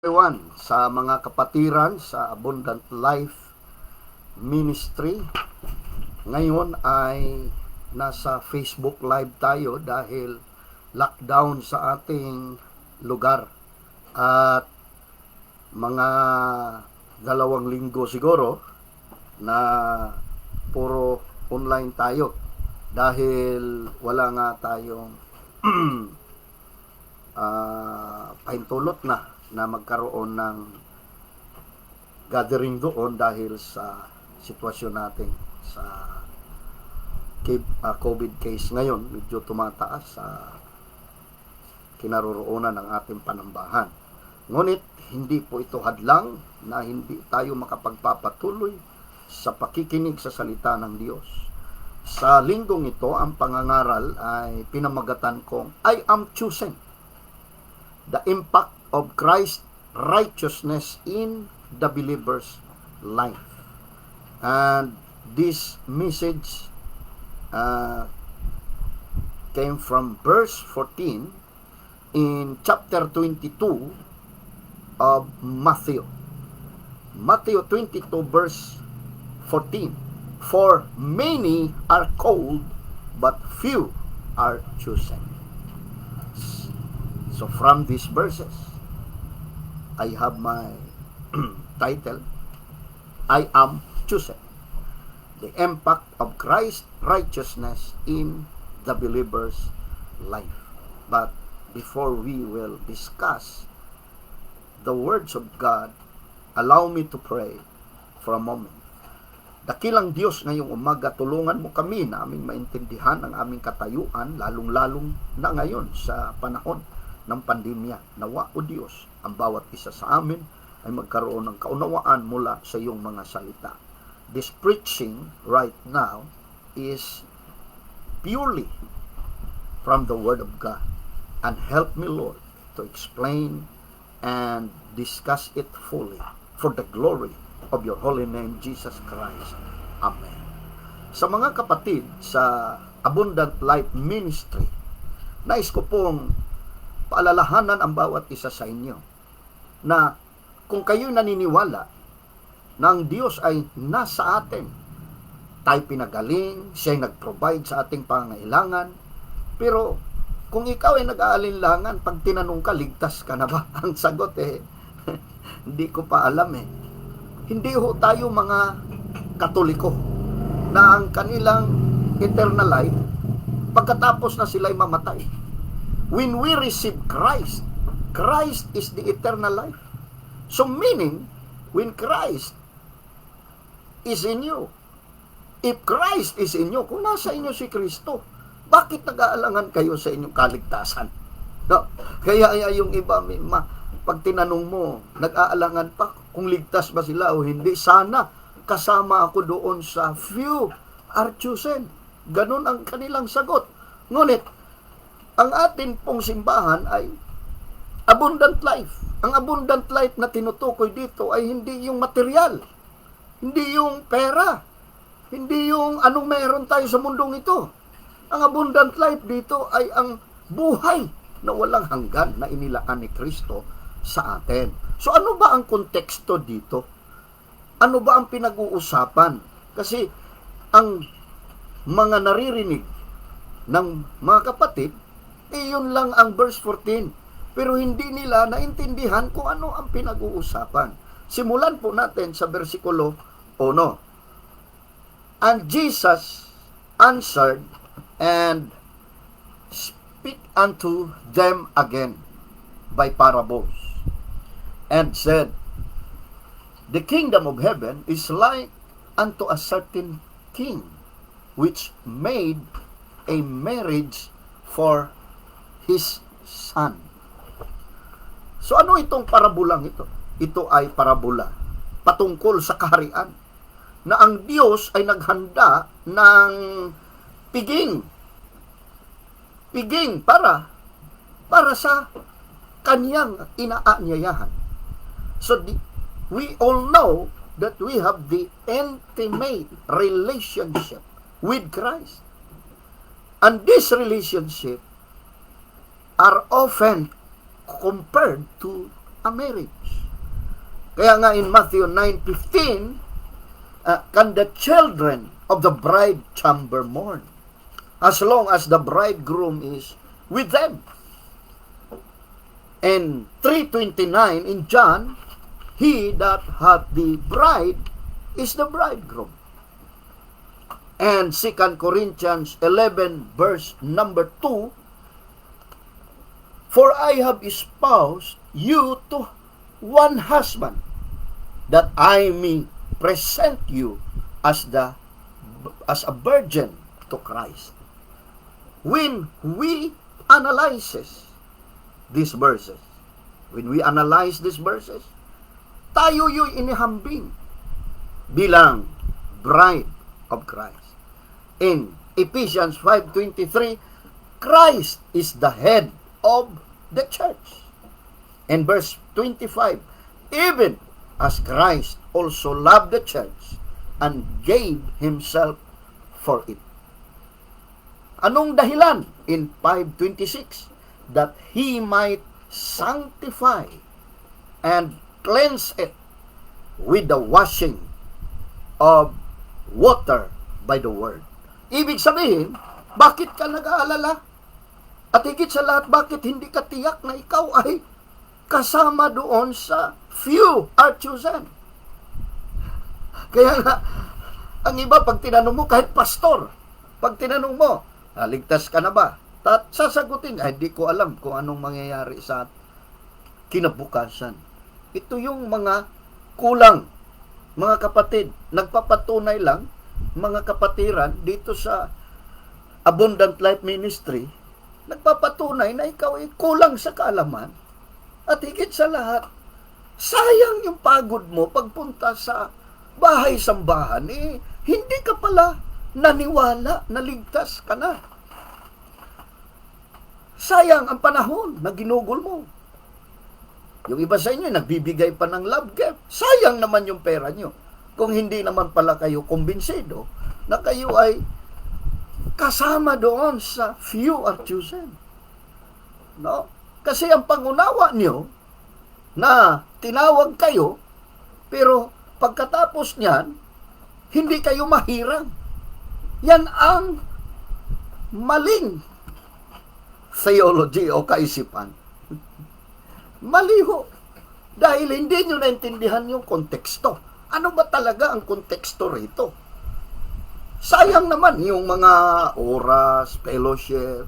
Everyone, sa mga kapatiran sa Abundant Life Ministry. Ngayon ay nasa Facebook Live tayo dahil lockdown sa ating lugar. At mga 2 linggo siguro na puro online tayo dahil wala nga tayong pahintulot na magkaroon ng gathering doon dahil sa sitwasyon natin sa COVID case ngayon. Medyo tumataas sa kinaroroonan ng ating panambahan. Ngunit hindi po ito hadlang na hindi tayo makapagpapatuloy sa pakikinig sa salita ng Diyos. Sa linggong ito, ang pangangaral ay pinamagatan kong I am chosen. The impact of Christ's righteousness in the believer's life. And this message came from verse 14 in chapter 22 of Matthew. Matthew 22 verse 14. For many are called, but few are chosen. So from these verses, I have my title, I am chosen. The impact of Christ's righteousness in the believer's life. But before we will discuss the words of God, allow me to pray for a moment. Dakilang Diyos, ngayong umaga, tulungan mo kami na aming maintindihan ang aming katayuan, lalong-lalong na ngayon sa panahon ng pandemya. Nawa, O Diyos, ang bawat isa sa amin ay magkaroon ng kaunawaan mula sa iyong mga salita. This preaching right now is purely from the Word of God. And help me, Lord, to explain and discuss it fully for the glory of your holy name, Jesus Christ. Amen. Sa mga kapatid sa Abundant Life Ministry, nais ko pong paalalahanan ang bawat isa sa inyo na kung kayo naniniwala na ang Diyos ay nasa atin, tayo pinagaling, siya ay nag-provide sa ating pangangailangan, pero kung ikaw ay nag-aalinlangan, pag tinanong ka, ligtas ka na ba? Ang sagot hindi ko pa alam Hindi ho tayo mga Katoliko na ang kanilang eternal life pagkatapos na sila'y mamatay. When we receive Christ, Christ is the eternal life. So meaning, when Christ is in you, if Christ is in you, kung nasa inyo si Kristo, bakit nag-aalangan kayo sa inyong kaligtasan? No? Kaya yung iba, pag tinanong mo, nag-aalangan pa kung ligtas ba sila o hindi, sana kasama ako doon sa few are chosen. Ganun ang kanilang sagot. Ngunit, ang atin pong simbahan ay abundant life. Ang abundant life na tinutukoy dito ay hindi yung material, hindi yung pera, hindi yung anong meron tayo sa mundong ito. Ang abundant life dito ay ang buhay na walang hanggan na inilaan ni Kristo sa atin. So ano ba ang konteksto dito? Ano ba ang pinag-uusapan? Kasi ang mga naririnig ng mga kapatid, yun lang ang verse 14. Pero hindi nila naintindihan kung ano ang pinag-uusapan. Simulan po natin sa versikulo 1. And Jesus answered and speak unto them again by parables, and said, The kingdom of heaven is like unto a certain king, which made a marriage for his son. So ano itong parabulang ito? Ito ay parabola patungkol sa kaharian na ang Diyos ay naghanda ng piging para sa kaniyang inaanyayahan. So we all know that we have the intimate relationship with Christ. And this relationship are often compared to a marriage. Kaya nga in Matthew 9:15, can the children of the bride chamber mourn, as long as the bridegroom is with them. And 3:29 in John, he that hath the bride is the bridegroom. And 2 Corinthians 11 verse number 2, for I have espoused you to one husband, that I may present you as a virgin to Christ. When we analyze these verses, tayo yung inihambing bilang bride of Christ. In Ephesians 5:23, Christ is the head of the church. In verse 25, even as Christ also loved the church and gave himself for it. Anong dahilan? In 5:26, that he might sanctify and cleanse it with the washing of water by the word. Ibig sabihin, bakit ka nag-aalala? At higit sa lahat, bakit hindi ka tiyak na ikaw ay kasama doon sa few are chosen? Kaya nga, ang iba, pag tinanong mo, kahit pastor, pag tinanong mo, ligtas ka na ba? Sasagutin, hindi ko alam kung anong mangyayari sa kinabukasan. Ito yung mga kulang, mga kapatid. Nagpapatunay lang, mga kapatiran, dito sa Abundant Life Ministry, nagpapatunay na ikaw ay kulang sa kaalaman. At higit sa lahat, sayang yung pagod mo pagpunta sa bahay-sambahan. Hindi ka pala naniwala na ligtas ka na. Sayang ang panahon na ginugol mo. Yung iba sa inyo, nagbibigay pa ng love gift. Sayang naman yung pera nyo. Kung hindi naman pala kayo kumbinsido na kayo ay kasama doon sa few are chosen. No? Kasi ang pangunawa nyo na tinawag kayo, pero pagkatapos niyan, hindi kayo mahirang. Yan ang maling theology o kaisipan. Maliho. Dahil hindi nyo naintindihan yung konteksto. Ano ba talaga ang konteksto rito? Sayang naman yung mga oras, fellowship.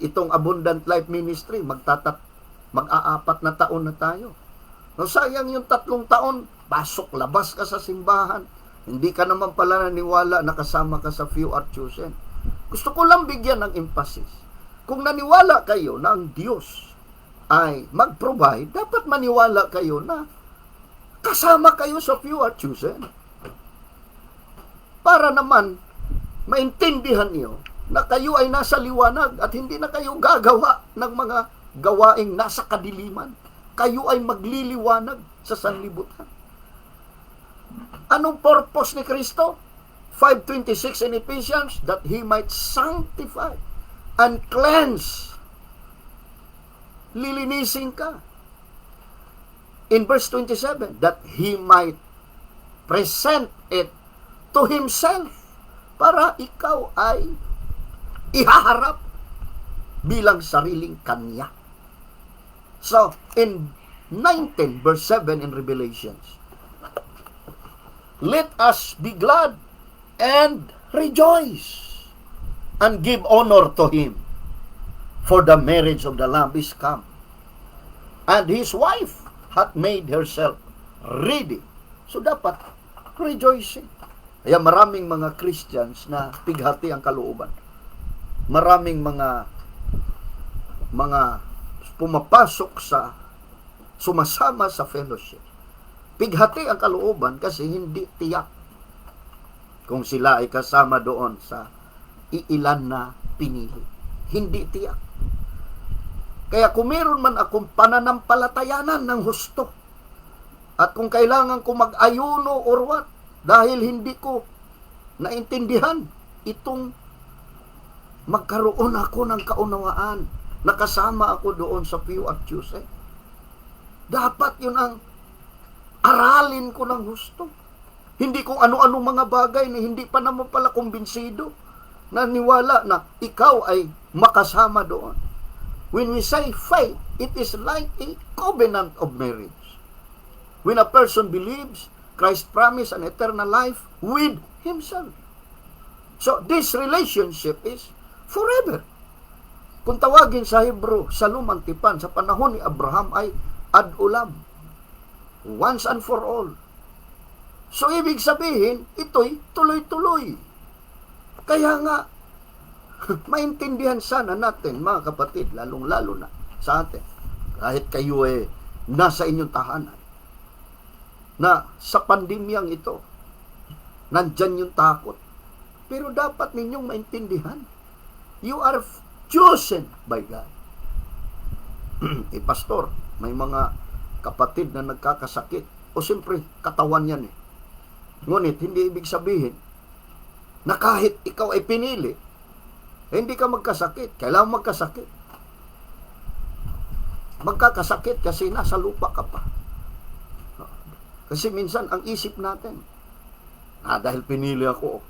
Itong Abundant Life Ministry, mag-aapat na taon na tayo. No, sayang yung 3 taon, pasok-labas ka sa simbahan. Hindi ka naman pala naniwala na kasama ka sa few are chosen. Gusto ko lang bigyan ng emphasis. Kung naniwala kayo na ang Diyos ay mag-provide, dapat maniwala kayo na kasama kayo sa few are chosen. Para naman maintindihan niyo na kayo ay nasa liwanag at hindi na kayo gagawa ng mga gawaing nasa kadiliman. Kayo ay magliliwanag sa sanlibutan. Anong purpose ni Kristo? 5:26 in Ephesians, that he might sanctify and cleanse. Lilinisin ka. In verse 27, that he might present it to himself, para ikaw ay ihaharap bilang sariling kanya. So, in 19 verse 7 in Revelations, let us be glad and rejoice and give honor to him, for the marriage of the Lamb is come, and his wife hath made herself ready. So dapat rejoicing. Kaya maraming mga Christians na pighati ang kalooban. Maraming mga pumapasok sa sumasama sa fellowship. Pighati ang kalooban kasi hindi tiyak kung sila ay kasama doon sa iilan na pinili. Hindi tiyak. Kaya kung meron man akong pananampalatayanan ng husto, at kung kailangan ko mag-ayuno or what, dahil hindi ko naintindihan itong magkaroon ako ng kaunawaan, nakasama ako doon sa few are chosen. Dapat yun ang aralin ko ng gusto. Hindi kung ano-ano mga bagay na hindi pa naman pala kumbinsido, naniwala na ikaw ay makasama doon. When we say faith, it is like a covenant of marriage. When a person believes, Christ promised an eternal life with Himself. So, this relationship is forever. Kung tawagin sa Hebrew, sa lumang tipan, sa panahon ni Abraham ay ad ulam. Once and for all. So, ibig sabihin, ito'y tuloy-tuloy. Kaya nga, maintindihan sana natin, mga kapatid, lalong-lalo na sa atin, kahit kayo nasa inyong tahanan, na sa pandemyang ito, nandyan yung takot. Pero dapat ninyong maintindihan, you are chosen by God. Pastor, may mga kapatid na nagkakasakit. O siyempre, katawan yan eh. Ngunit, hindi ibig sabihin na kahit ikaw ay pinili, hindi ka magkasakit. Kailangan magkasakit. Magkakasakit kasi nasa lupa ka pa. Kasi minsan, ang isip natin, dahil pinili ako,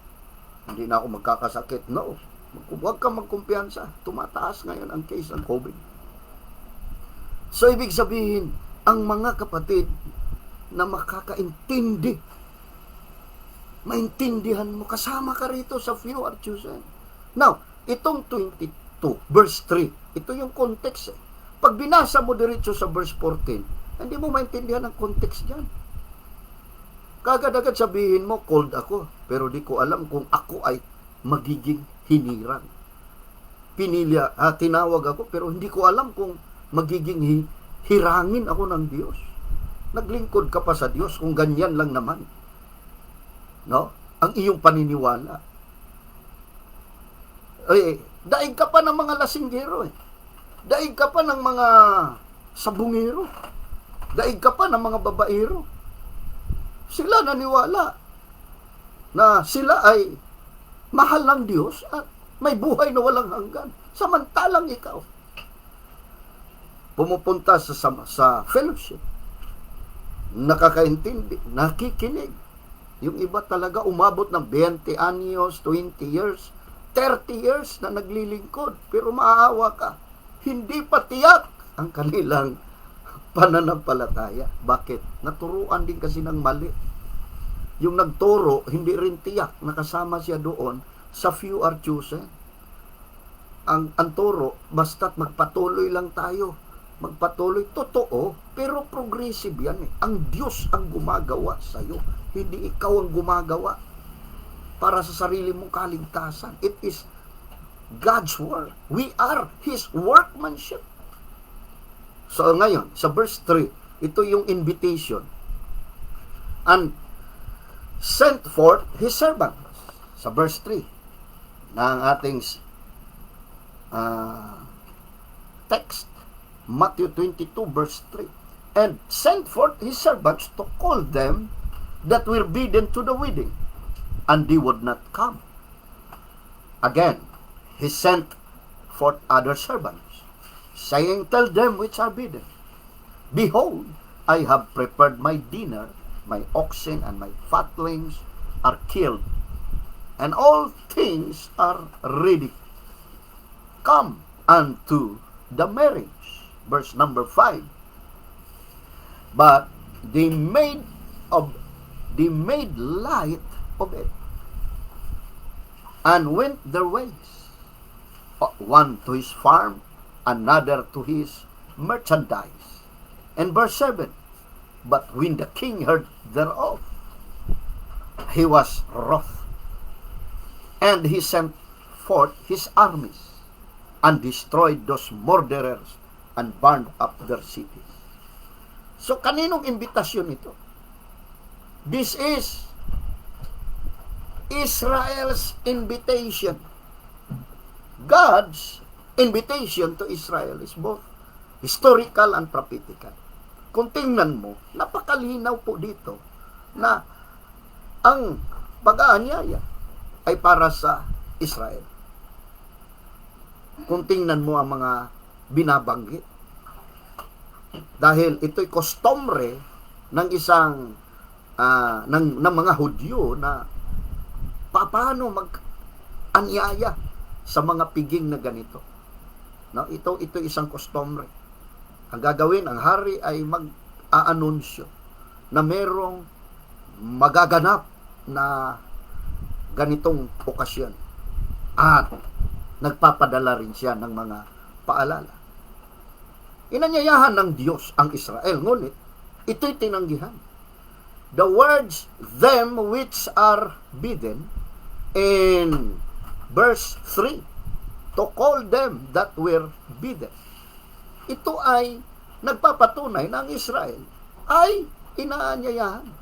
hindi na ako magkakasakit. No. Huwag kang magkumpiyansa. Tumataas ngayon ang case ng COVID. So, ibig sabihin, ang mga kapatid na makakaintindi, maintindihan mo, kasama ka rito sa few are chosen. Now, itong 22, verse 3, ito yung context eh. Pag binasa mo diretso sa verse 14, hindi mo maintindihan ang context dyan. Kagad-agad sabihin mo, called ako, pero di ko alam kung ako ay magiging hinirang. Tinawag ako, pero hindi ko alam kung magiging hirangin ako ng Diyos. Naglingkod ka pa sa Diyos kung ganyan lang naman. No? Ang iyong paniniwala. Daig ka pa ng mga lasinggero eh. Daig ka pa ng mga sabungero. Daig ka pa ng mga babaero. Sila naniwala na sila ay mahal ng Diyos at may buhay na walang hanggan. Samantalang ikaw, pumupunta sa fellowship, nakakaintindi, nakikinig. Yung iba talaga umabot ng 20 anyos, 20 years, 30 years na naglilingkod. Pero maaawa ka, hindi pa tiyak ang kanilang pananampalataya. Bakit? Naturuan din kasi ng mali. Yung nagturo, hindi rin tiyak. Nakasama siya doon sa few are chosen. Ang turo, basta't magpatuloy lang tayo. Magpatuloy, totoo, pero progressive yan eh. Ang Diyos ang gumagawa sa'yo. Hindi ikaw ang gumagawa para sa sarili mong kaligtasan. It is God's work. We are His workmanship. So ngayon, sa verse 3, ito yung invitation. And sent forth His servants. Sa verse 3, na ang ating text, Matthew 22, verse 3. And sent forth His servants to call them that were bidden to the wedding, and they would not come. Again, He sent forth other servants, saying, tell them which are bidden, behold, I have prepared my dinner, my oxen and my fatlings are killed, and all things are ready. Come unto the marriage. Verse number 5. But they made light of it, and went their ways, one to his farm, another to his merchandise. And verse 7, but when the king heard thereof, he was wroth, and he sent forth his armies, and destroyed those murderers, and burned up their cities. So, kaninong imbitasyon ito? This is Israel's invitation. God's invitation to Israel is both historical and prophetical. Kung tingnan mo, napakalinaw po dito na ang pag-aanyaya ay para sa Israel. Kung tingnan mo ang mga binabanggit. Dahil ito'y customary ng isang ng mga Hudyo na paano mag-anyaya sa mga piging na ganito. No, ito isang customary. Ang gagawin, ang hari ay mag-aanunsyo na merong magaganap na ganitong okasyon. At nagpapadala rin siya ng mga paalala. Inanyayahan ng Diyos ang Israel, ngunit ito'y tinanggihan. The words, them which are bidden, in verse 3, to call them that were bidden. Ito ay nagpapatunay na ang Israel ay inaanyayahan.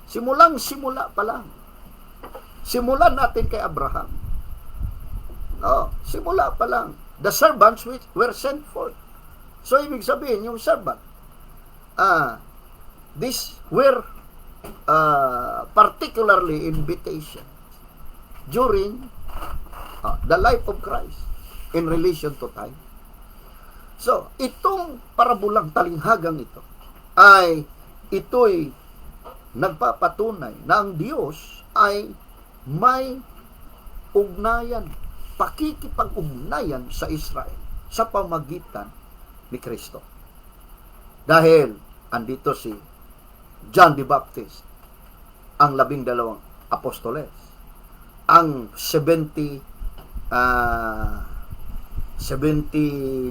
Simula pa lang. Simulan natin kay Abraham. Simula pa lang. The servants which were sent forth. So, ibig sabihin, yung servant, these were particularly invitation during the life of Christ in relation to time. So, itong parabulang talinghagang ito ito'y nagpapatunay na ang Diyos ay may ugnayan, pakikipag-ugnayan sa Israel sa pamagitan ni Kristo. Dahil andito si John the Baptist, ang 12 apostoles, ang 70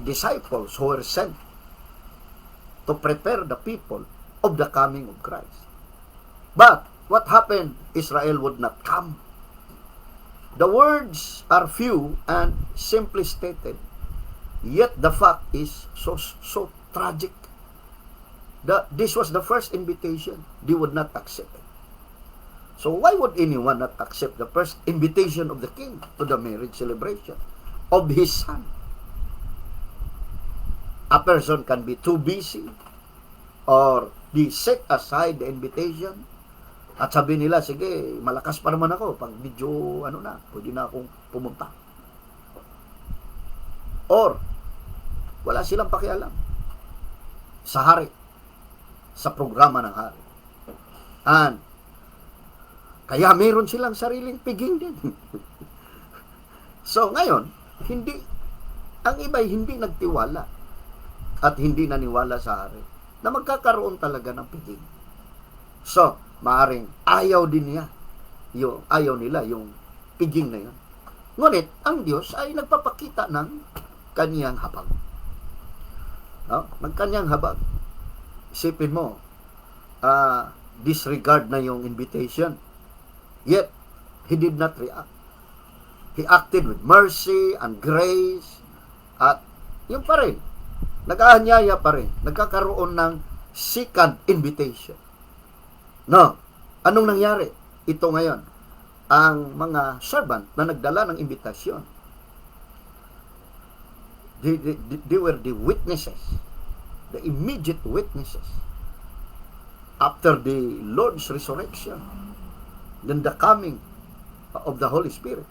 disciples who were sent to prepare the people of the coming of Christ. But what happened? Israel would not come. The words are few and simply stated, yet the fact is so tragic. This was the first invitation. They would not accept it. So why would anyone not accept the first invitation of the king to the marriage celebration of his son? A person can be too busy or they set aside the invitation at sabi nila, sige, malakas pa naman ako pag medyo pwede na akong pumunta. Or wala silang pakialam sa hari, sa programa ng hari. And kaya meron silang sariling piging din. So ngayon, ang iba'y hindi nagtiwala at hindi naniwala sa hari na magkakaroon talaga ng piging. So, maaring ayaw nila yung piging na yun. Ngunit, ang Diyos ay nagpapakita ng kaniyang habag. Magkanyang habag. Isipin mo, disregard na yung invitation. Yet, he did not react. He acted with mercy and grace. At yung pa rin, nag-aanyaya pa rin. Nagkakaroon ng second invitation. No, anong nangyari? Ito ngayon, ang mga servant na nagdala ng invitasyon, they were the witnesses, the immediate witnesses after the Lord's resurrection, then the coming of the Holy Spirit.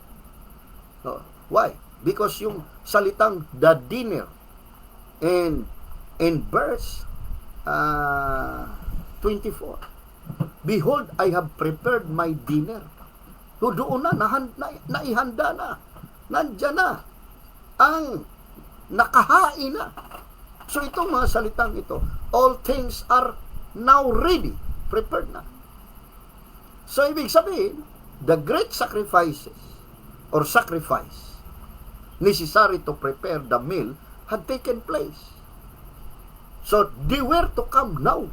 So, why? Because yung salitang the dinner in verse 24, behold, I have prepared my dinner. So, doon naihanda na. Nandyan na. Ang nakahain na. So, itong mga salitang ito, all things are now ready. Prepared na. So, ibig sabihin, the great sacrifice necessary to prepare the meal had taken place. So, they were to come now.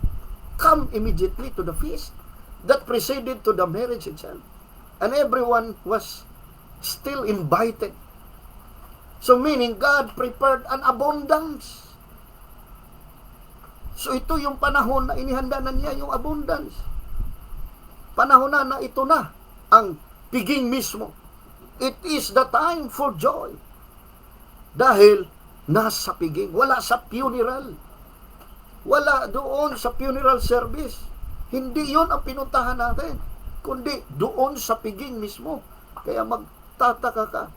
Come immediately to the feast that preceded to the marriage itself. And everyone was still invited. So meaning God prepared an abundance. So ito yung panahon na inihanda na niya yung abundance. Panahon na ito na ang piging mismo. It is the time for joy. Dahil nasa piging, wala sa funeral. Wala doon sa funeral service. Hindi yon ang pinuntahan natin, kundi doon sa piging mismo. Kaya magtataka ka.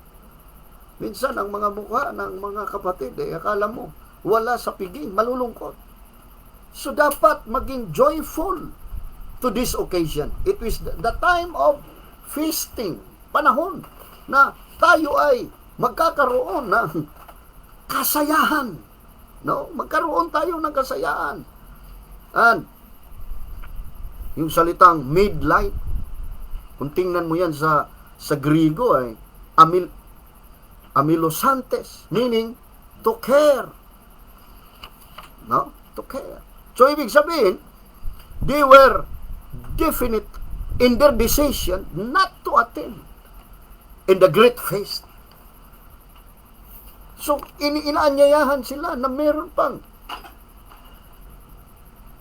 Minsan ang mga mukha ng mga kapatid, akala mo, wala sa piging, malulungkot. So dapat maging joyful to this occasion. It is the time of feasting, panahon na tayo ay magkakaroon ng kasayahan. No? Magkaroon tayo ng kasayahan. And yung salitang midlight, kung tingnan mo yan sa Griego ay amilosantes, meaning to care. No? To care. So ibig sabihin, they were definite in their decision not to attend in the great feast. So inaanyayahan sila na meron pang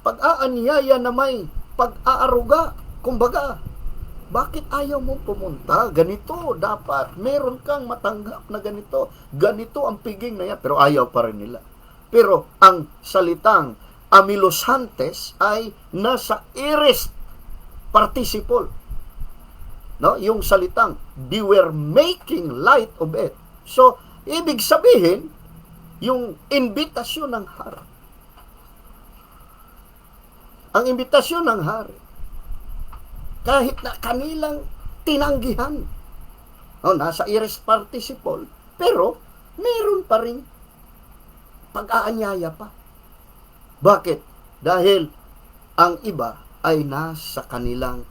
pag-aanyaya na may pag-aaruga. Kumbaga, bakit ayaw mong pumunta? Ganito, dapat meron kang matanggap na ganito. Ganito ang piging na yan. Pero ayaw pa rin nila. Pero ang salitang amilosantes ay nasa aorist participle. No? Yung salitang they were making light of it. So, ibig sabihin, yung imbitasyon ng hari. Ang imbitasyon ng hari, kahit na kanilang tinanggihan, nasa aorist participle, pero meron pa rin pag-aanyaya pa. Bakit? Dahil ang iba ay nasa kanilang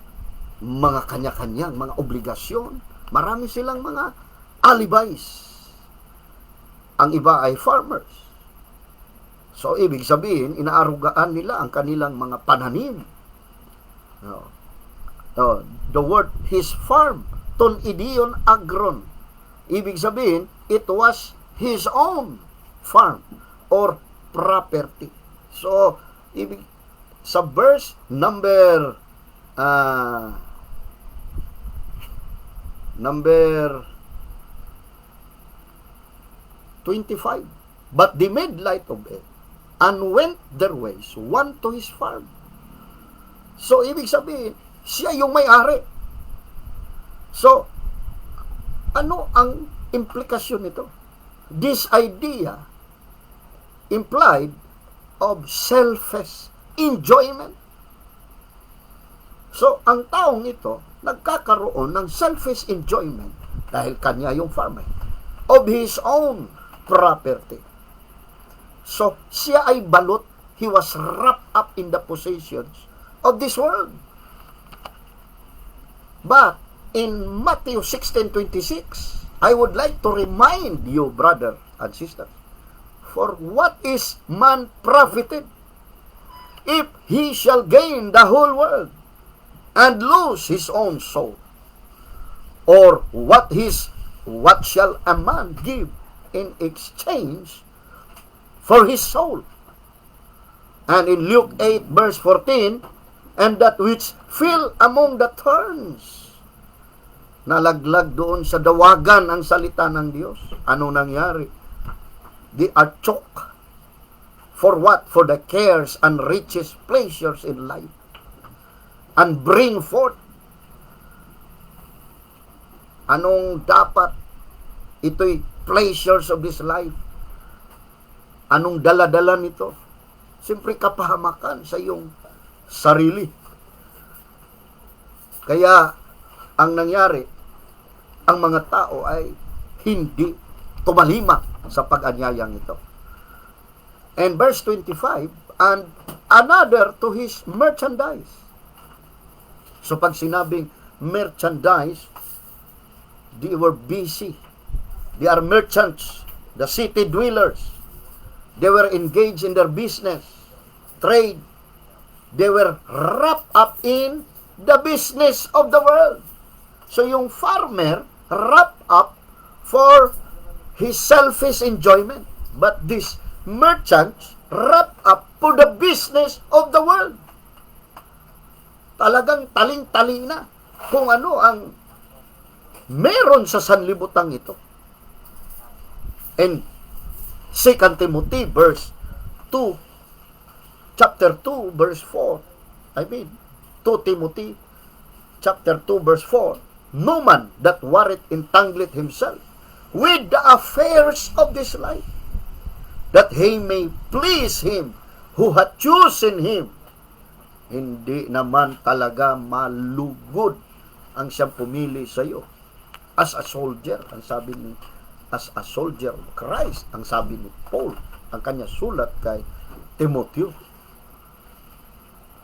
mga kanya-kanyang mga obligasyon. Marami silang mga alibis. Ang iba ay farmers. So, ibig sabihin, inaarugaan nila ang kanilang mga pananim. The word his farm, ton idion agron. Ibig sabihin, it was his own farm or property. So, sa verse number 25, but they made light of it and went their ways, one to his farm. So, ibig sabihin, siya yung may-ari. So, ano ang implikasyon nito? This idea implied of selfish enjoyment. So, ang taong ito, nagkakaroon ng selfish enjoyment dahil kanya yung farmer of his own property. So, siya ay balot. He was wrapped up in the possessions of this world. But, in Matthew 16:26, I would like to remind you, brother and sister, for what is man profited if he shall gain the whole world and lose his own soul? Or what shall a man give in exchange for his soul? And in Luke 8 verse 14, and that which fell among the thorns. Nalaglag doon sa dawagan ang salita ng Diyos. Ano nangyari? They are choked. For what? For the cares and riches, pleasures in life. And bring forth. Anong dapat? Ito'y pleasures of this life. Anong dala-dala nito? Siyempre kapahamakan sa iyong sarili. Kaya, ang nangyari, ang mga tao ay hindi tumalima sa pag-anyayang ito. And verse 25, and another to his merchandise. So pag sinabing merchandise, they were busy. They are merchants, the city dwellers. They were engaged in their business, trade. They were wrapped up in the business of the world. So yung farmer wrapped up for his selfish enjoyment. But these merchants wrapped up for the business of the world. Talagang taling-tali na kung ano ang meron sa sanlibutan ito. And 2 Timothy verse 2, chapter 2 verse 4, 2 Timothy chapter 2 verse 4, no man that warreth entangled himself with the affairs of this life, that he may please him who had chosen him. Hindi naman talaga malugod ang siyang pumili sa iyo. As a soldier, ang sabi ni, as a soldier of Christ, ang sabi ni Paul, ang kanya sulat kay Timoteo.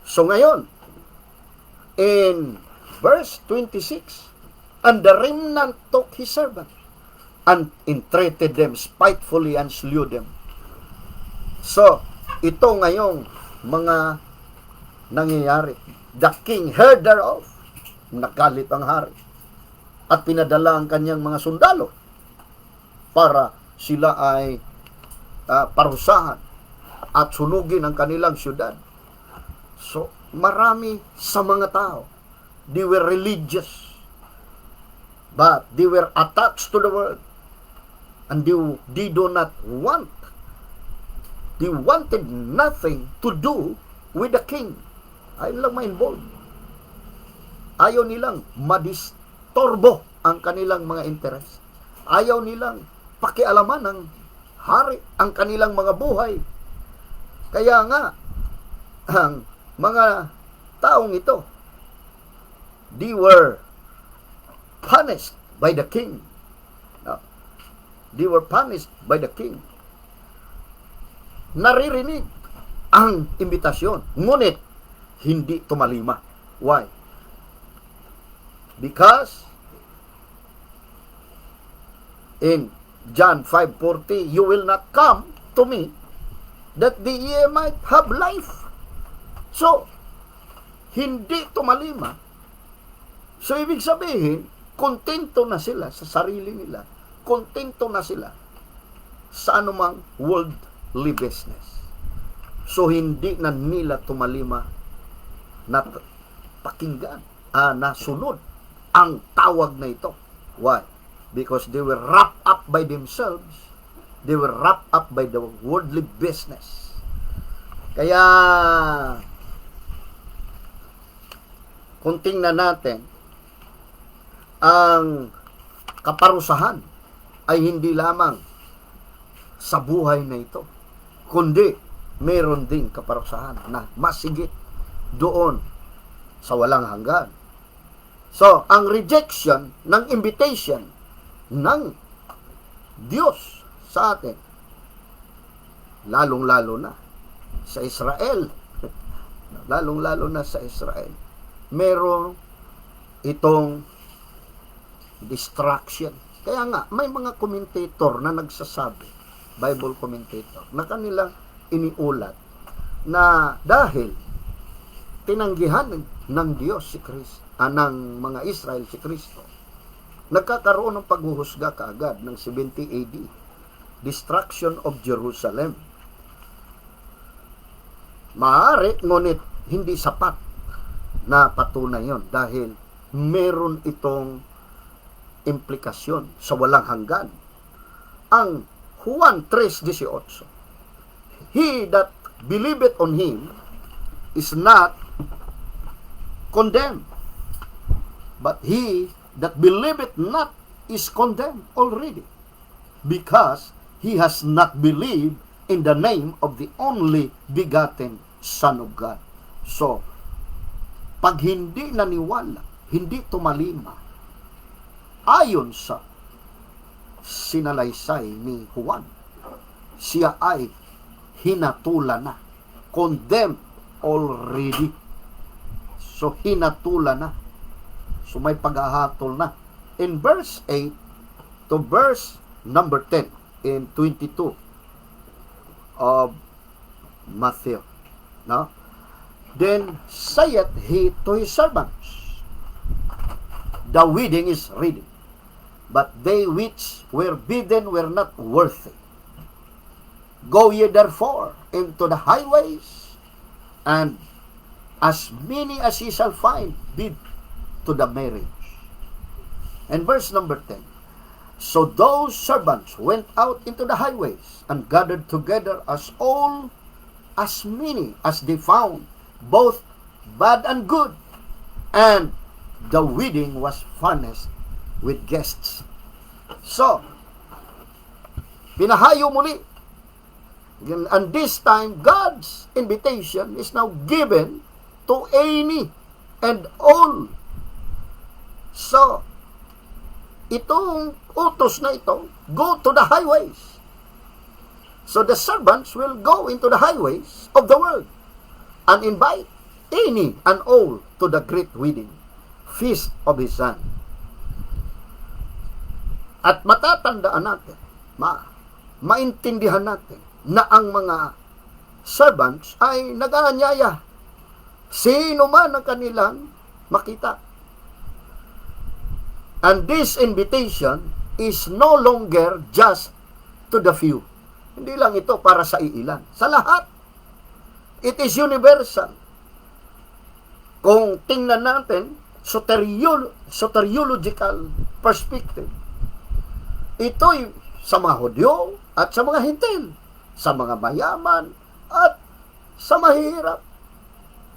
So ngayon, in verse 26, and the remnant took his servants, and entreated them spitefully and slew them. So, ito ngayong mga nangyayari. The king heard thereof. Nagalit ang hari. At pinadala ang kanyang mga sundalo para sila ay parusahan at sunugin ang kanilang syudad. So, marami sa mga tao, they were religious, but they were attached to the world. And they do not want, they wanted nothing to do with the king. Ayaw nilang ma-involve. Ayaw nilang madistorbo ang kanilang mga interes. Ayaw nilang pakialaman ng hari ang kanilang mga buhay. Kaya nga, ang mga taong ito, they were punished by the king. They were punished by the king. Naririnig ang imbitasyon, ngunit hindi tumalima. Why? Because in John 5:40, you will not come to me that ye might have life. So, hindi tumalima. So, ibig sabihin, kontento na sila sa sarili nila. Kontento na sila sa anumang worldly business. So, hindi na nila tumalima na pakinggan, na sunod ang tawag na ito. Why? Because they were wrapped up by themselves. They were wrapped up by the worldly business. Kaya, kung tingnan natin, ang kaparusahan ay hindi lamang sa buhay na ito, kundi meron ding kaparusahan na masigit doon sa walang hanggan. So, ang rejection ng invitation ng Diyos sa atin, lalong-lalo na sa Israel, lalong-lalo na sa Israel, meron itong distraction. Kaya nga, may mga commentator na nagsasabi, Bible commentator, na kanilang iniulat na dahil tinanggihan ng Diyos si Kristo, ng mga Israel si Kristo, nagkakaroon ng paghuhusga kaagad ng 70 AD, destruction of Jerusalem. Maaari, ngunit hindi sapat na patunay yon dahil meron itong implikasyon sa walang hanggan. Ang Juan 3:18, he that believeth on him is not condemned, but he that believeth not is condemned already, because he has not believed in the name of the only begotten Son of God. So, pag hindi naniwala, hindi tumalima, ayon sa sinalaysay ni Juan, siya ay hinatulan na, condemned already. So, hinatulan na. So, may paghahatol na. In verse 8 to verse number 10 in 22 of Matthew, no? Then saith he to his servants, the wedding is ready, but they which were bidden were not worthy. Go ye therefore into the highways, and as many as ye shall find, bid to the marriage. And verse number 10, so those servants went out into the highways, and gathered together as many as they found, both bad and good, and the wedding was furnished with guests. So, pinahayo muli And this time, God's invitation is now given to any and all. So, itong utos na ito, go to the highways. So the servants will go into the highways of the world and invite any and all to the great wedding feast of His Son. At matatandaan natin, maintindihan natin na ang mga servants ay nag-aanyaya sino man ang kanilang makita. And this invitation is no longer just to the few. Hindi lang ito para sa iilan. Sa lahat. It is universal. Kung tingnan natin, soteriological perspective, ito'y sa mga Hudyo at sa mga Hintil, sa mga mayaman at sa mahirap,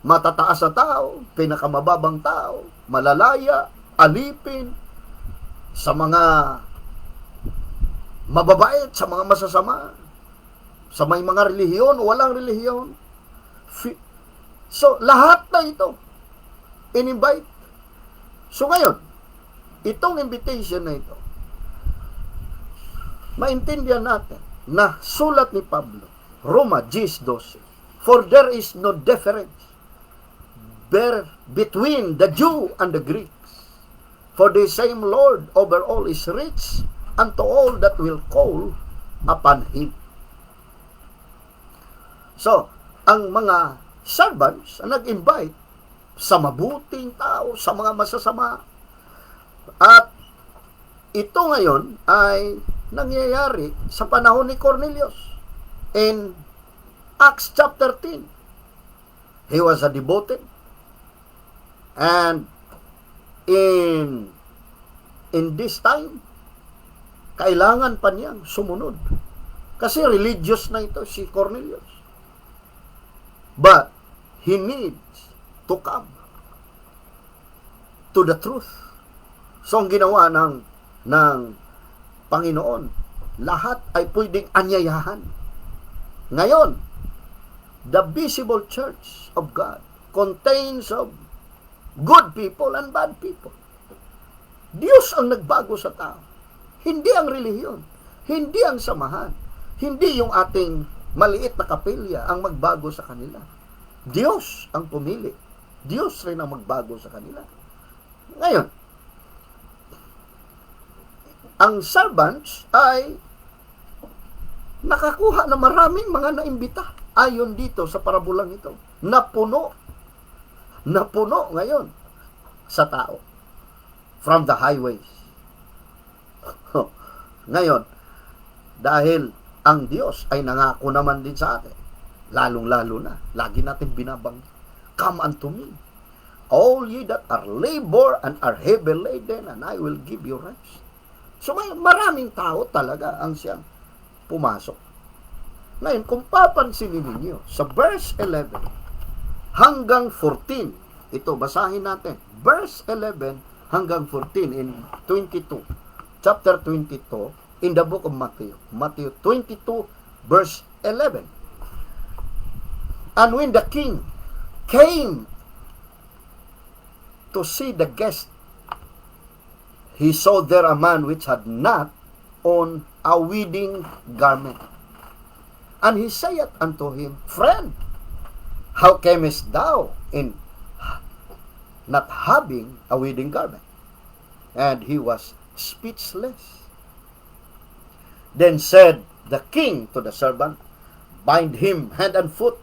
matataas na tao, pinakamababang tao, malalaya, alipin, sa mga mababait, sa mga masasama, sa may mga relihiyon o walang relihiyon. So, lahat na ito in-invite. So, ngayon, itong invitation na ito, maintindihan natin na sulat ni Pablo, Roma 10:12, for there is no difference between the Jew and the Greeks, for the same Lord over all is rich unto all that will call upon Him. So, ang mga servants ang nag-invite sa mabuting tao, sa mga masasama. At ito ngayon ay nangyayari sa panahon ni Cornelius. In Acts chapter 10, he was a devoted, and in this time, kailangan pa niyang sumunod. Kasi religious na ito si Cornelius. But he needs to come to the truth. So, ang ginawa ng Panginoon, lahat ay pwedeng anyayahan. Ngayon, the visible church of God contains of good people and bad people. Diyos ang nagbago sa tao. Hindi ang relihiyon. Hindi ang samahan. Hindi yung ating maliit na kapilya ang magbago sa kanila. Diyos ang pumili. Diyos rin ang magbago sa kanila. Ngayon, ang servants ay nakakuha na maraming mga naimbita ayon dito sa parabulang ito. Napuno ngayon sa tao from the highways. Ngayon, dahil ang Diyos ay nangako naman din sa atin, lalong-lalo na, lagi natin binabang, come unto me, all ye that are labor and are heavy laden, and I will give you rest. So may maraming tao talaga ang siyang pumasok. Ngayon, kung papansinin ninyo, sa verse 11 hanggang 14, ito, basahin natin. Verse 11 hanggang 14 in 22, chapter 22, in the book of Matthew. Matthew 22, verse 11. And when the king came to see the guest, he saw there a man which had not on a wedding garment. And he saith unto him, Friend, how camest thou in not having a wedding garment? And he was speechless. Then said the king to the servant, Bind him hand and foot,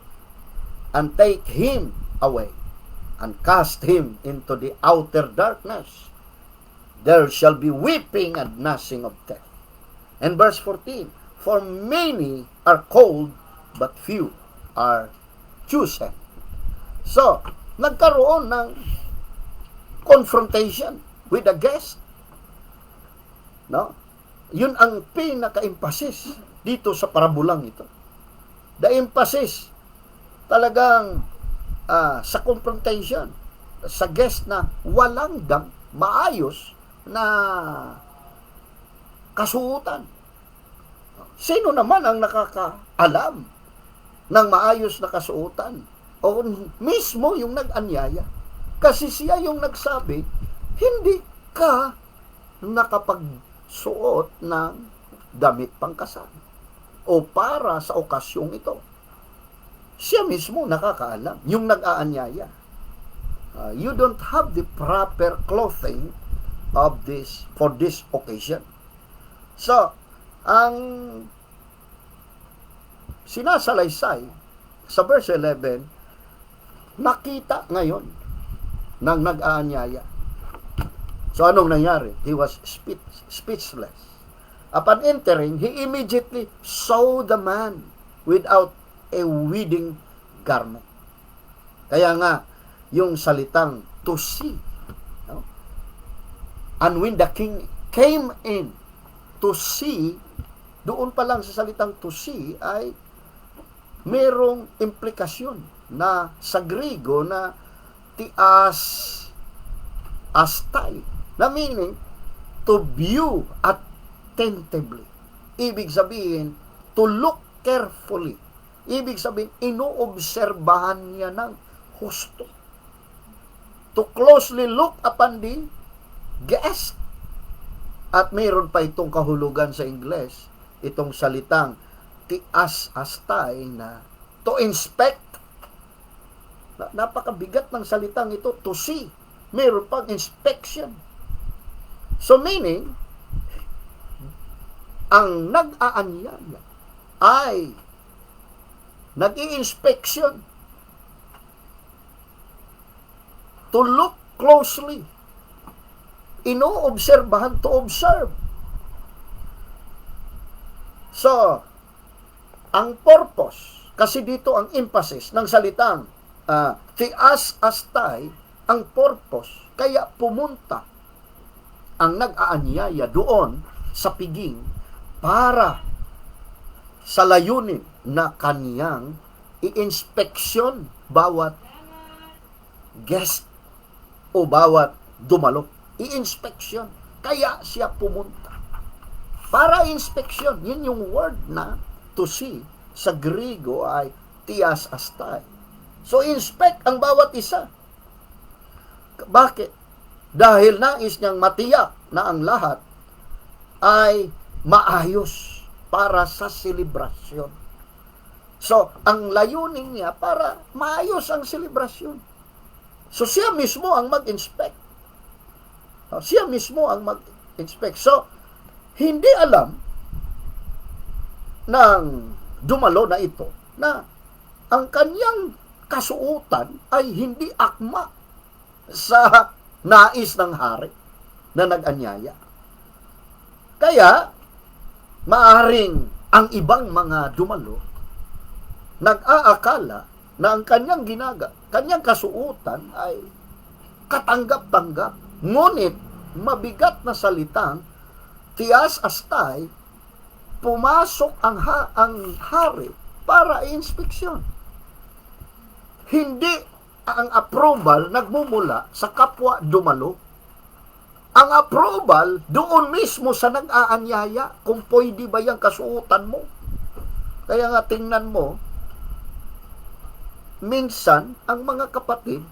and take him away, and cast him into the outer darkness. There shall be weeping and gnashing of teeth. And verse 14, For many are called, but few are chosen. So, nagkaroon ng confrontation with the guest. No? Yun ang pinaka-emphasis dito sa parabulang ito. The emphasis talagang sa confrontation sa guest na walang maayos na kasuotan. sino naman ang nakakaalam ng maayos na kasuotan? O mismo yung nag-anyaya. Kasi siya yung nagsabi, hindi ka nakapagsuot ng damit pangkasal o para sa okasyong ito. Siya mismo nakakaalam, yung nag-aanyaya. You don't have the proper clothing of this for this occasion. So, ang sinasalaysay sa verse 11, nakita ngayon ng nag-aanyaya. So, anong nangyari? He was speechless. Upon entering, he immediately saw the man without a wedding garment. Kaya nga, yung salitang to see. No? And when the king came in to see, doon pa lang sa salitang to see ay merong implikasyon na sa Griego na tias astai, na meaning to view attentively. Ibig sabihin, to look carefully. Ibig sabihin, inoobserbahan niya ng husto. To closely look upon the guest. At mayroon pa itong kahulugan sa Ingles, itong salitang tias astai na to inspect. Napakabigat ng salitang ito, to see. Mayroon pang inspection. So meaning, ang nag-aanyaya ay nag-i-inspection, to look closely, inoobserbahan, to observe. So, ang purpose, kasi dito ang emphasis ng salitang tias astai, ang purpose, kaya pumunta ang nag-aanyaya doon sa piging para sa layunin na kaniyang i-inspeksyon bawat guest o bawat dumalo. I-inspeksyon. Kaya siya pumunta. Para inspeksyon. Yun yung word na to see sa Griego ay tias astai. So, inspect ang bawat isa. Bakit? Dahil nais niyang matiyak na ang lahat ay maayos para sa selebrasyon. So, ang layunin niya para maayos ang selebrasyon. So, siya mismo ang mag-inspect. Siya mismo ang mag-inspect. So, hindi alam ng dumalo na ito na ang kanyang kasuotan ay hindi akma sa nais ng hari na nag-anyaya. Kaya, maaring ang ibang mga dumalo nag-aakala na ang kanyang kasuotan ay katanggap-tanggap. Ngunit, mabigat na salitang tias astai, pumasok ang hari para i-inspeksyon. Hindi ang approval nagmumula sa kapwa dumalo. Ang approval doon mismo sa nag-aanyaya kung pwede ba yung kasuotan mo. Kaya nga tingnan mo, minsan ang mga kapatid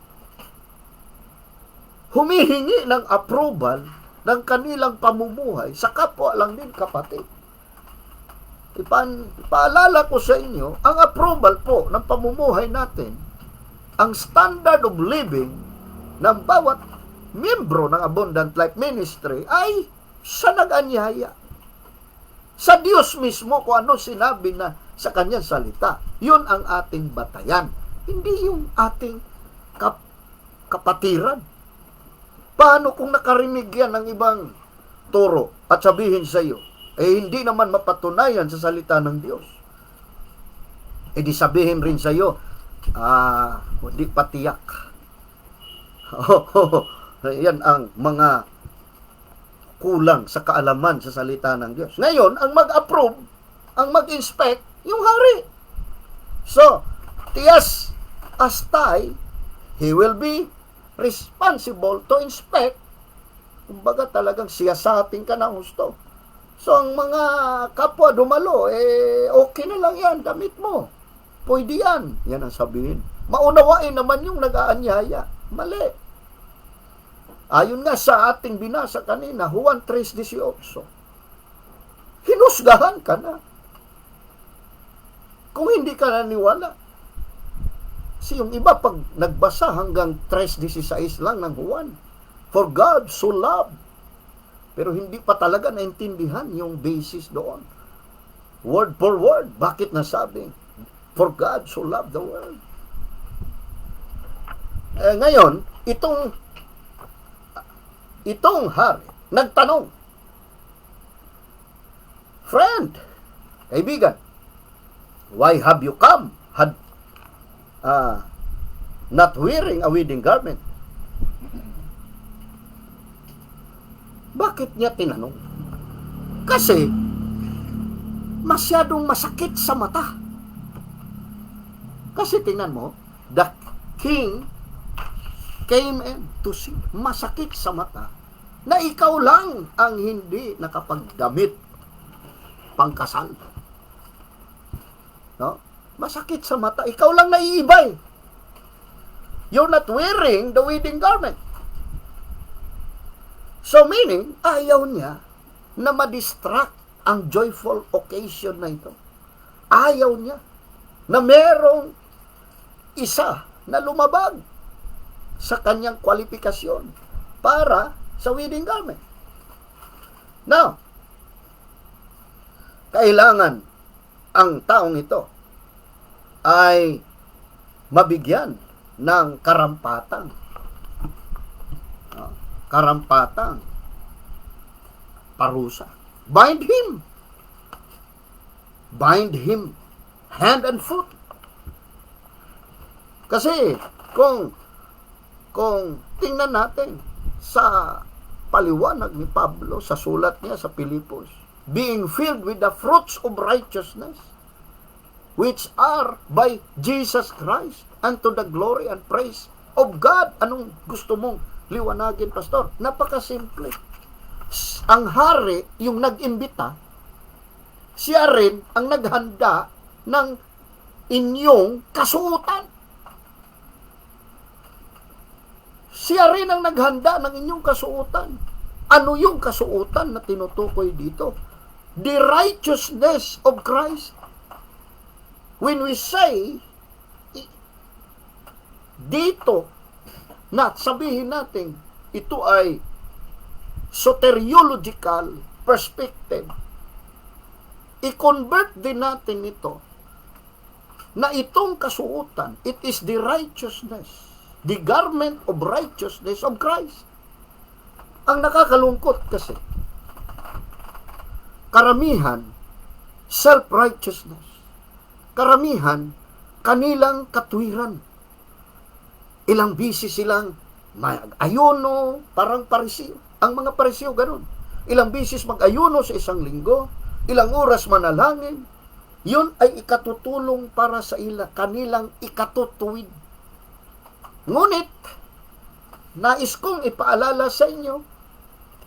humihingi ng approval ng kanilang pamumuhay sa kapwa lang din kapatid. Paalala ko sa inyo, ang approval po ng pamumuhay natin, ang standard of living ng bawat miyembro ng Abundant Life Ministry ay sa nag-anyaya. Sa Diyos mismo kung ano sinabi na sa kanyang salita. Yun ang ating batayan. Hindi yung ating kapatiran. Paano kung nakarinig yan ng ibang turo at sabihin sa iyo, hindi naman mapatunayan sa salita ng Diyos. Di sabihin rin sa iyo, hindi patiyak. Yan ang mga kulang sa kaalaman sa salita ng Diyos. Ngayon, ang mag-approve, ang mag-inspect, yung hari. So, tias astai, he will be responsible to inspect. Kumbaga talagang siyasatin ka ng husto. So, ang mga kapwa dumalo, okay na lang yan, damit mo. Pwede yan. Yan ang sabihin. Maunawain naman yung nag-aanyaya. Mali. Ayon nga sa ating binasa kanina, Juan 3:18, hinusgahan ka na. Kung hindi ka naniwala. Kasi yung iba, pag nagbasa hanggang 3:16 lang ng Juan, for God so loved. Pero hindi pa talaga naintindihan yung basis doon. Word for word. Bakit nasabi? For God so loved the world. Ngayon, itong hari, nagtanong, friend, kaibigan, why have you come? Not wearing a wedding garment. Bakit niya tinanong? Kasi, masyadong masakit sa mata. Kasi tingnan mo, the king came in to see. Masakit sa mata na ikaw lang ang hindi nakapagdamit pangkasal. No? Masakit sa mata. Ikaw lang naiibay. You're not wearing the wedding garment. So meaning, ayaw niya na madistract ang joyful occasion na ito. Ayaw niya na merong isa na lumabag sa kanyang kwalifikasyon para sa wedding garment. Now, kailangan ang taong ito ay mabigyan ng karampatang parusa. Bind him hand and foot. Kasi kung tingnan natin sa paliwanag ni Pablo sa sulat niya sa Pilipos, being filled with the fruits of righteousness, which are by Jesus Christ, unto the glory and praise of God. Anong gusto mong liwanagin, Pastor? Napakasimple. Ang hari, yung nag-imbita, siya rin ang naghanda ng inyong kasuotan. Siya rin ang naghanda ng inyong kasuotan. Ano yung kasuotan na tinutukoy dito? The righteousness of Christ. When we say dito na sabihin natin ito ay soteriological perspective, i-convert din natin ito na itong kasuotan, it is the righteousness, the garment of righteousness of Christ. Ang nakakalungkot kasi, karamihan, self-righteousness. Karamihan, kanilang katwiran. Ilang bisis silang mag-ayuno, parang Pariseo. Ang mga Pariseo, ganun. Ilang bisis mag-ayuno sa isang linggo, ilang oras manalangin. Yun ay ikatutulong para sa kanilang ikatutuwid. Ngunit, nais kong ipaalala sa inyo,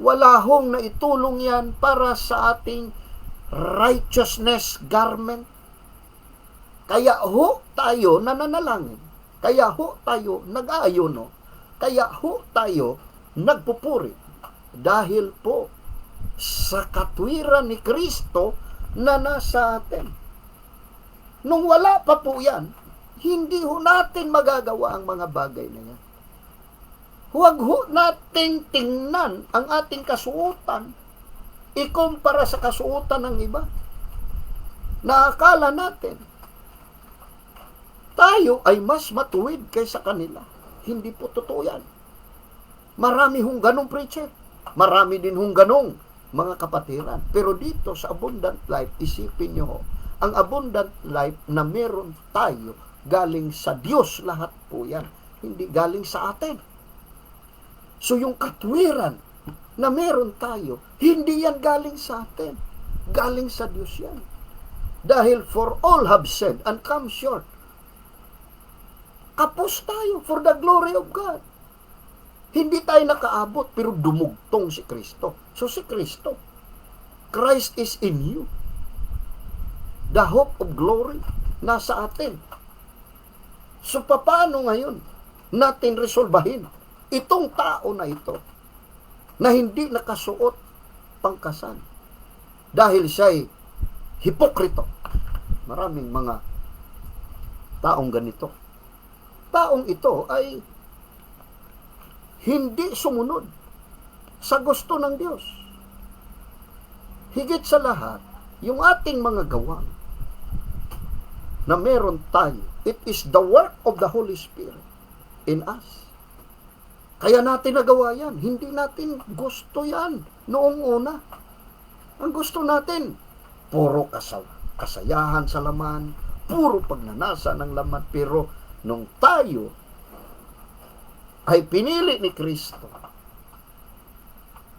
wala hong naitulong yan para sa ating righteousness garment. Kaya ho tayo nananalangin. Kaya ho tayo nag-aayuno. Kaya ho tayo nagpupuri. Dahil po sa katwiran ni Kristo na nasa atin. Nung wala pa po yan, hindi ho natin magagawa ang mga bagay na yan. Huwag ho nating tingnan ang ating kasuotan ikumpara sa kasuotan ng iba. Naakala natin tayo ay mas matuwid kaysa kanila. Hindi po totoo yan. Marami hong ganong preacher. Marami din hong ganong mga kapatiran. Pero dito sa abundant life, isipin nyo ho, ang abundant life na meron tayo, galing sa Diyos lahat po yan. Hindi galing sa atin. So yung katwiran na meron tayo, hindi yan galing sa atin. Galing sa Diyos yan. Dahil for all have sinned and come short. Kapos tayo for the glory of God. Hindi tayo nakaabot pero dumugtong si Kristo. So si Kristo, Christ is in you. The hope of glory nasa atin. So, paano ngayon natin resolbahin itong tao na ito na hindi nakasuot pangkasan dahil siya'y hipokrito? Maraming mga taong ganito. Taong ito ay hindi sumunod sa gusto ng Diyos. Higit sa lahat, yung ating mga gawang na meron tayo, it is the work of the Holy Spirit in us. Kaya natin nagawa yan. Hindi natin gusto yan noong una. Ang gusto natin, puro kasayahan sa laman, puro pagnanasa ng laman. Pero nung tayo ay pinili ni Kristo,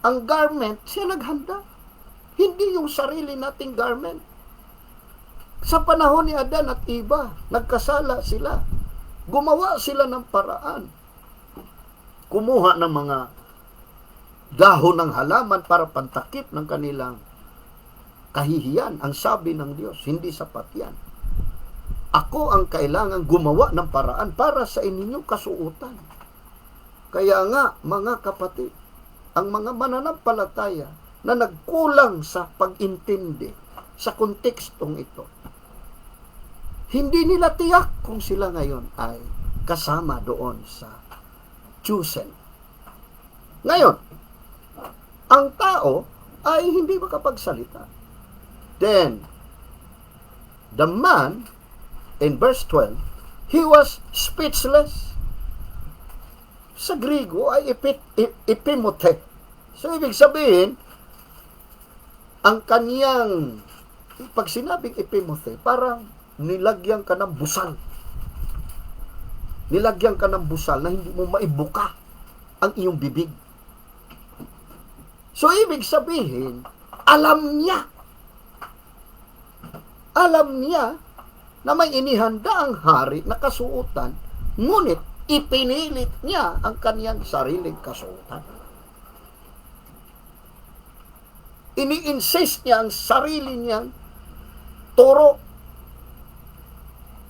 ang garment, siya naghanda. Hindi yung sarili nating garment. Sa panahon ni Adan at Eva, nagkasala sila. Gumawa sila ng paraan. Kumuha ng mga dahon ng halaman para pantakip ng kanilang kahihiyan. Ang sabi ng Diyos, hindi sapat yan. Ako ang kailangan gumawa ng paraan para sa inyong kasuotan. Kaya nga, mga kapatid, ang mga mananampalataya na nagkulang sa pag-intindi sa kontekstong ito, hindi nila tiyak kung sila ngayon ay kasama doon sa chosen. Ngayon, ang tao ay hindi makapagsalita. Then, the man, in verse 12, he was speechless. Sa Griego ay epimote. So, ibig sabihin, ang kaniyang, pag sinabing epimote, parang nilagyan ka ng busal. Nilagyan ka ng busal na hindi mo maibuka ang iyong bibig. So, ibig sabihin, alam niya na may inihanda ang hari na kasuotan, ngunit ipinilit niya ang kaniyang sariling kasuotan. Ini-insist niya ang sarili niyang turo.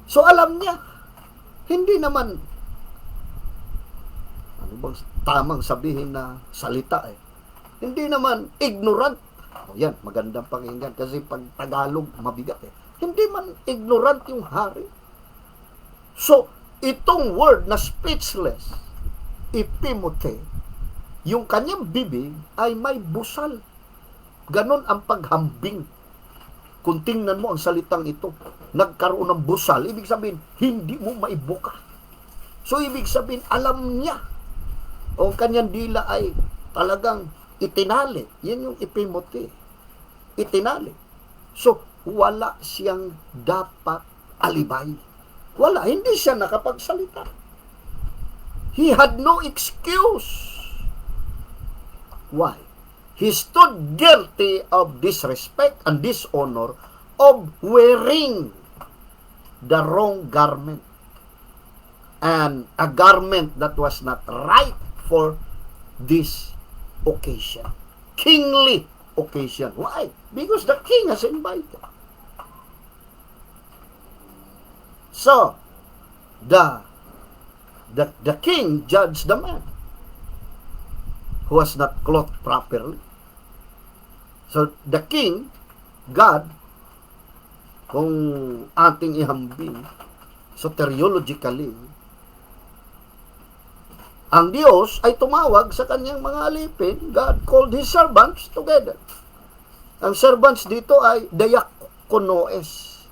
So, alam niya, hindi naman, ano bang tamang sabihin na salita hindi naman ignorant. Yan, magandang pakinggan kasi pag Tagalog, mabigat Hindi man ignorant yung hari. So, itong word na speechless, epimote, yung kanyang bibig ay may busal. Ganon ang paghambing. Kung tingnan mo ang salitang ito, nagkaroon ng busal, ibig sabihin, hindi mo maibuka. So, ibig sabihin, alam niya. O ang kanyang dila ay talagang itinali. Yan yung epimote. Itinali. So, wala siyang dapat alibay. Wala. Hindi siya nakapagsalita. He had no excuse. Why? He stood guilty of disrespect and dishonor of wearing the wrong garment. And a garment that was not right for this occasion. Kingly occasion. Why? Because the king has invited. So, the king judged the man who was not clothed properly. So, the king, God, kung ating ihambing, soteriologically, ang Diyos ay tumawag sa kanyang mga alipin. God called His servants together. Ang servants dito ay diakonoes.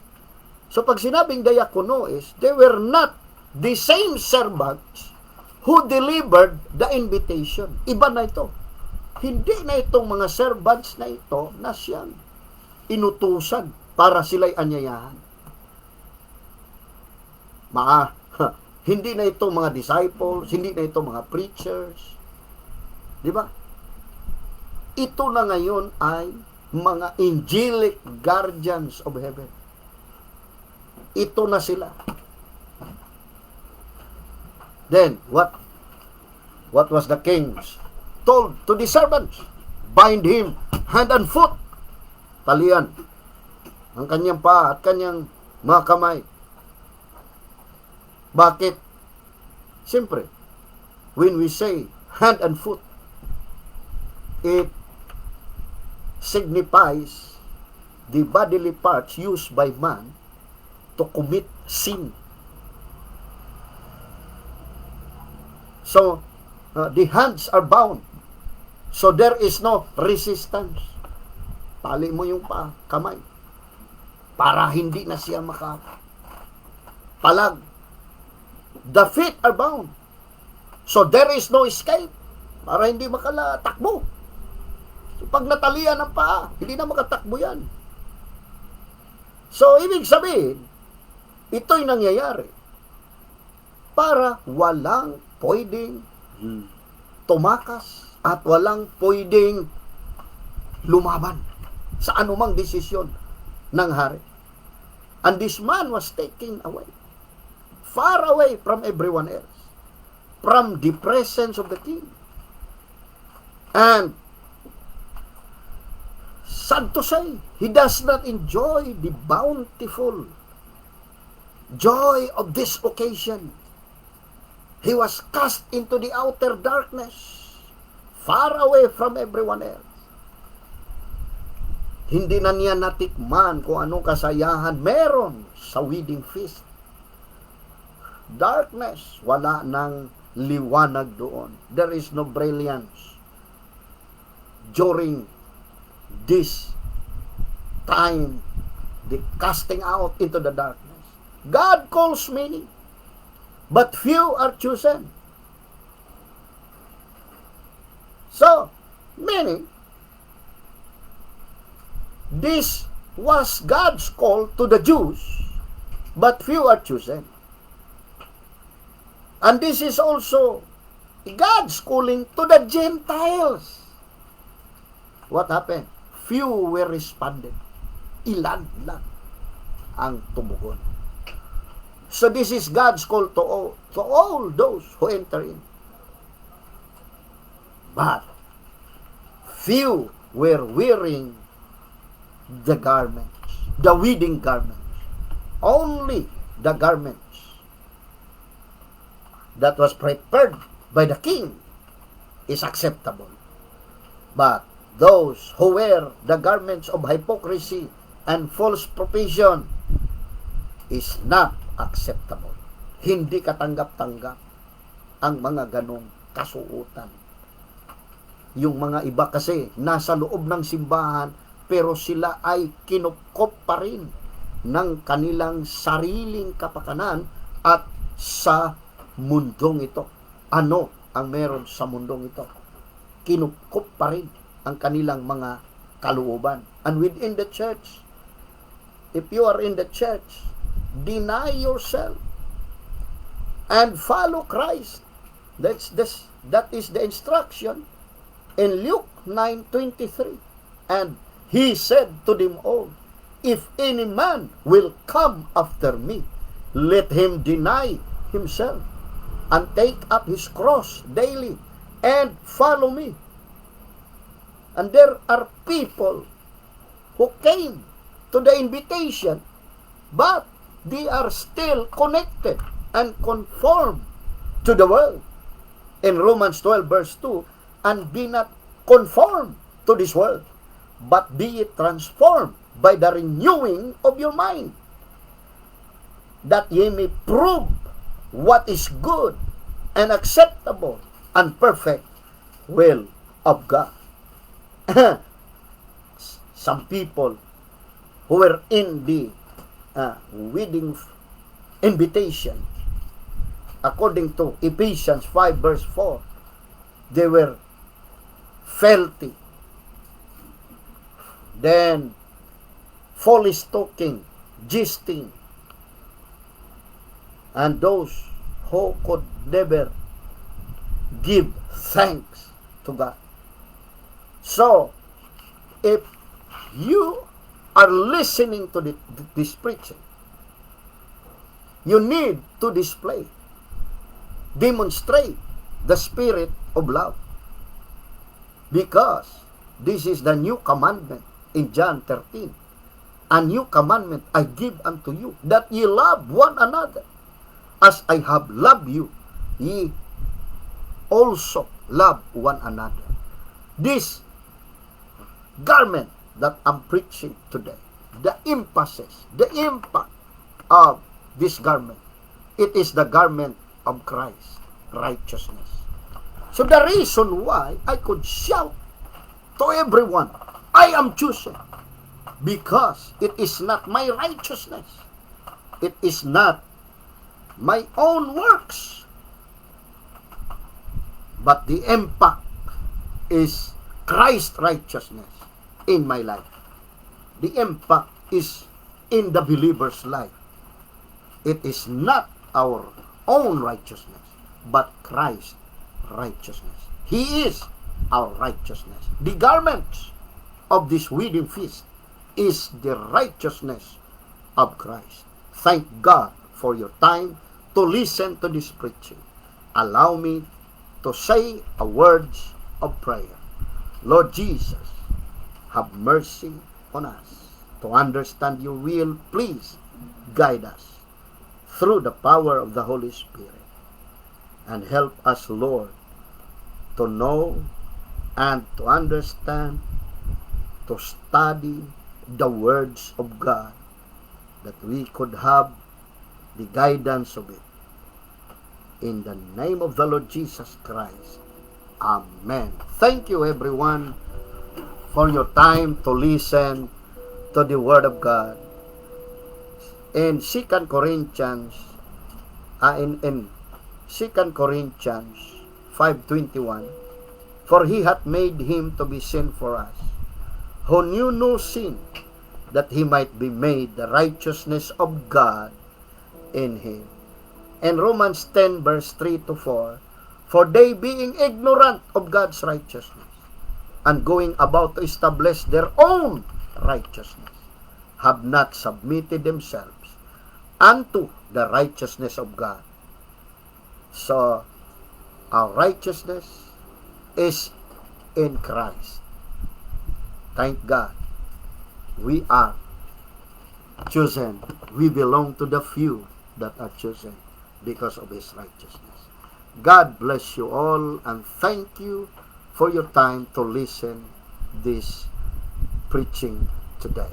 So, pag sinabing diakonoes, they were not the same servants who delivered the invitation. Iba na ito. Hindi na itong mga servants na ito na siyang inutusan para sila'y anyayahan. Hindi na ito mga disciples, hindi na ito mga preachers. Di ba? Ito na ngayon ay mga angelic guardians of heaven. Ito na sila. Then, what was the king told to the servants? Bind him hand and foot talian ang kanyang paa at kanyang mga kamay. Bakit? Siyempre, when we say hand and foot, it signifies the bodily parts used by man to commit sin. So, the hands are bound. So, there is no resistance. Tali mo yung kamay para hindi na siya makapalag. The feet are bound. So, there is no escape para hindi makalatakbo. So, pag natalian ng paa, hindi na makatakbo yan. So, ibig sabihin, ito'y nangyayari para walang pwedeng tumakas at walang pwedeng lumaban sa anumang desisyon ng hari. And this man was taken away, far away from everyone else, from the presence of the king. And sad to say, he does not enjoy the bountiful joy of this occasion. He was cast into the outer darkness, far away from everyone else. Hindi na niya natikman kung anong kasayahan meron sa wedding feast. Darkness, wala nang liwanag doon. There is no brilliance during this time, the casting out into the darkness. God calls many, but few are chosen. So, many, this was God's call to the Jews, but few are chosen. And this is also God's calling to the Gentiles. What happened? Few were responded. Ilan lang ang tumugon. So this is God's call to all those who enter in. But few were wearing the garments, the wedding garments. Only the garments that was prepared by the king is acceptable. But those who wear the garments of hypocrisy and false profession is not acceptable. Hindi katanggap-tanggap ang mga ganong kasuotan. Yung mga iba kasi nasa loob ng simbahan pero sila ay kinupkop pa rin ng kanilang sariling kapakanan at sa mundong ito. Ano ang meron sa mundong ito? Kinupkop pa rin ang kanilang mga kalooban. And within the church, if you are in the church, deny yourself and follow Christ. That is the instruction in Luke 9:23. And he said to them all, if any man will come after me, let him deny himself and take up his cross daily and follow me. And there are people who came to the invitation, but they are still connected and conformed to the world. In Romans 12 verse 2, and be not conformed to this world, but be ye transformed by the renewing of your mind, that ye may prove what is good and acceptable and perfect will of God. Some people who were in the wedding invitation, according to Ephesians 5 verse 4, they were filthy, then foolish talking, gisting, and those who could never give thanks to God. So, if you are listening to this preaching, you need to demonstrate the spirit of love, because this is the new commandment in John 13, "A new commandment I give unto you, that ye love one another. As I have loved you, ye also love one another." This garment that I'm preaching today, the emphasis, the impact of this garment, it is the garment of Christ, righteousness. So the reason why I could shout to everyone, I am chosen, because it is not my righteousness. It is not my own works. But the impact is Christ's righteousness in my life. The impact is in the believer's life. It is not our own righteousness, but Christ's righteousness. He is our righteousness. The garments of this wedding feast is the righteousness of Christ. Thank God for your time to listen to this preaching. Allow me to say a words of prayer. Lord Jesus, have mercy on us. To understand your will, please guide us through the power of the Holy Spirit. And help us, Lord, to know and to understand, to study the words of God, that we could have the guidance of it. In the name of the Lord Jesus Christ. Amen. Thank you, everyone, for your time to listen to the Word of God. In 2 Corinthians 5:21, "For he hath made him to be sin for us, who knew no sin, that he might be made the righteousness of God in him." And Romans 10 verse 3-4, "For they being ignorant of God's righteousness, and going about to establish their own righteousness, have not submitted themselves unto the righteousness of God." So, our righteousness is in Christ. Thank God. We are chosen. We belong to the few that are chosen because of His righteousness. God bless you all, and thank you for your time to listen this preaching today.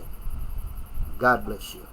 God bless you.